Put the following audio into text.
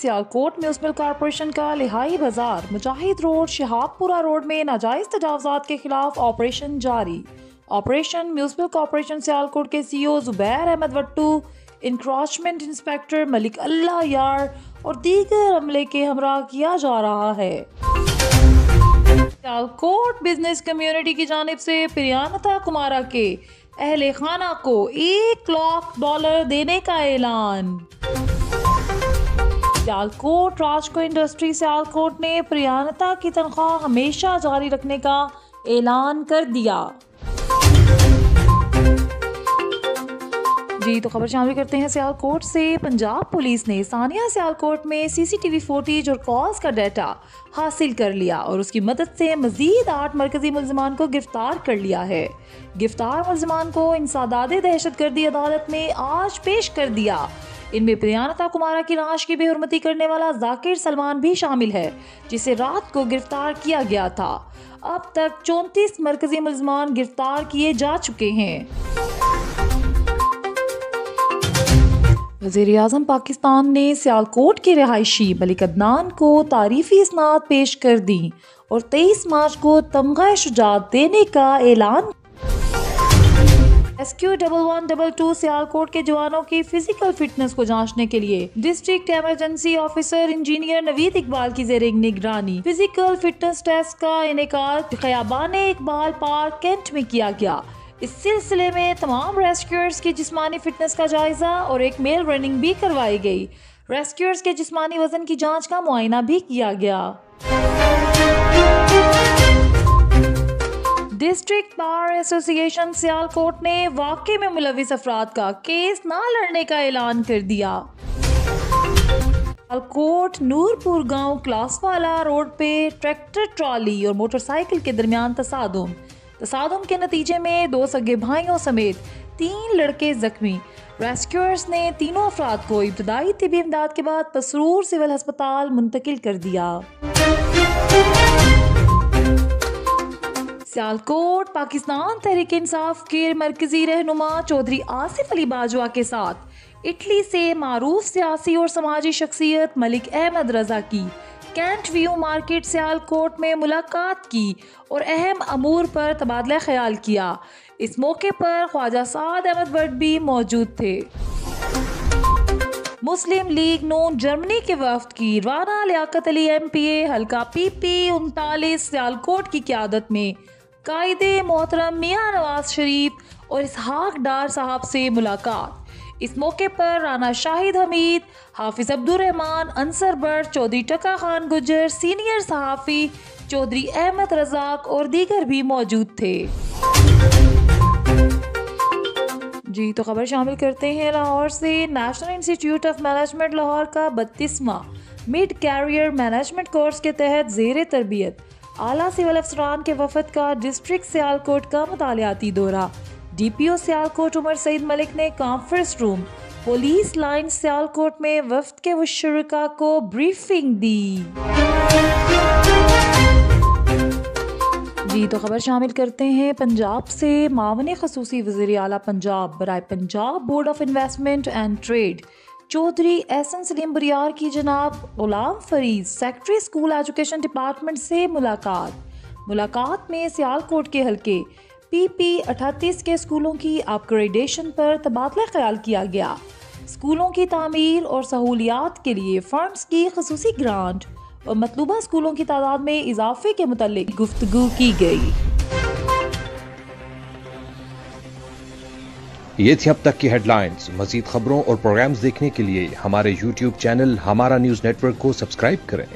Sialkot municipal corporation का लिहाई बाजार मुजाहिद road शहाबपुरा road में नाजायज तजावजात के खिलाफ ऑपरेशन जारी। ऑपरेशन म्यूनिसिपल कॉरपोरेशन सियालकोट के CEO Zubair Ahmed Wattoo, encroachment inspector Malik Allah Yar और दीगर अमले के हमरा किया जा रहा है। सियालकोट बिजनेस कम्युनिटी की जानिब से प्रियंका कुमारा के अहले खाना को $1 लाख देने का ऐलान। सियालकोट राजको इंडस्ट्री सियालकोट ने प्रियंका की तनख्वाह हमेशा जारी रखने का ऐलान कर दिया। जी तो खबर शामिल करते हैं सियालकोट से। पंजाब पुलिस ने सानिया सियालकोट में सीसीटीवी फुटेज और कॉल्स का डाटा हासिल कर लिया और उसकी मदद से मजीद 8 मरकजी मुल्जिमान को गिरफ्तार कर लिया है। गिरफ्तार मुल्जिमान को इंसदादे दहशतगर्दी अदालत में आज पेश कर दिया। इनमें प्रियंका कुमारा की लाश की बेहुरमती करने वाला जाकिर सलमान भी शामिल है, जिसे रात को गिरफ्तार किया गया था। अब तक 34 मरकजी मुल्जिमान गिरफ्तार किए जा चुके हैं। वज़ीर आज़म पाकिस्तान ने सियालकोट के रिहायशी मलिक अदनान को तारीफी इसनाद पेश कर दी और 23 मार्च को तमगा शुजात देने का ऐलान। रेस्क्यू 1122 सियालकोट के जवानों की फिजिकल फिटनेस को जांचने के लिए district emergency officer engineer Naveed Iqbal की ज़ेरे निगरानी फिजिकल फिटनेस टेस्ट का इनेकाद खयाबाने इकबाल पार्क कैंट में किया गया। इस सिलसिले में तमाम रेस्क्यूअर्स की जिस्मानी फिटनेस का जायजा और एक मेल रनिंग भी करवाई गई। रेस्क्यूअर्स के जिस्मानी वजन की जांच का मुआयना भी किया गया। डिस्ट्रिक्ट बार एसोसिएशन सियालकोट ने वाक़े में मुलविस अफराद का केस ना लड़ने का ऐलान कर दिया। सियालकोट नूरपुर गांव क्लासवाला रोड पे ट्रैक्टर ट्रॉली और मोटरसाइकिल के दरमियान तसादुम के नतीजे में 2 सगे भाइयों समेत 3 लड़के जख्मी। रेस्क्यूअर्स ने तीनों अफराद को इब्तदाई तिबी इमदाद के बाद पसरूर सिविल अस्पताल मुंतकिल कर दिया। सियालकोट पाकिस्तान तहरीक इंसाफ के मरकजी रहनुमा चौधरी आसिफ अली बाजवा के साथ इटली से मारूफ सियासी और समाजी शख्सियत मलिक अहमद रजा की कैंट व्यू मार्केट सियालकोट में मुलाकात की और अहम अमूर पर तबादला ख्याल किया। इस मौके पर ख्वाजा साद अहमद भट्ट भी मौजूद थे। मुस्लिम लीग नून जर्मनी के वफ्द की राना लियाकत अली MPA हल्का PP 39 सियालकोट की क़यादत में कायदे मोहतरम मियां नवाज शरीफ और इसहाक डार साहब से मुलाकात। इस मौके पर राना शाहिद हमीद, हाफिज अब्दुल रहमान, अंसर बट, चौधरी टका खान गुजर, सीनियर सहाफ़ी चौधरी अहमद रज़ाक और दीगर भी मौजूद थे। जी तो खबर शामिल करते हैं लाहौर से। National institute of management Lahore का 32वां मिड कैरियर मैनेजमेंट कोर्स के तहत ज़ेर तरबियत आला सिविल अफसरान के वफद का डिस्ट्रिक्ट सियालकोट का मुतालियाती दौरा। DPO सियालकोट उमर सईद मलिक ने conference room police line Sialkot में वफ्द के मुशर्रिका को ब्रीफिंग दी। जी तो खबर शामिल करते हैं पंजाब से। मामले खसूसी वज़ीर आला पंजाब बराए Punjab board of investment and trade Chaudhry Ehsan Saleem Buriyar की जनाब Ghulam Farid secretary school education department से मुलाकात में सियालकोट के हल्के PP 38 के स्कूलों की अपग्रेडेशन पर तबादला ख्याल किया गया। स्कूलों की तामीर और सहूलियात के लिए फंड्स की खसूसी ग्रांट और मतलूबा स्कूलों की तादाद में इजाफे के मुतालिक गुफ्तगू की गई। ये थी अब तक की हेडलाइंस। मजीद खबरों और प्रोग्राम्स देखने के लिए हमारे YouTube चैनल हमारा न्यूज़ नेटवर्क को सब्सक्राइब करें।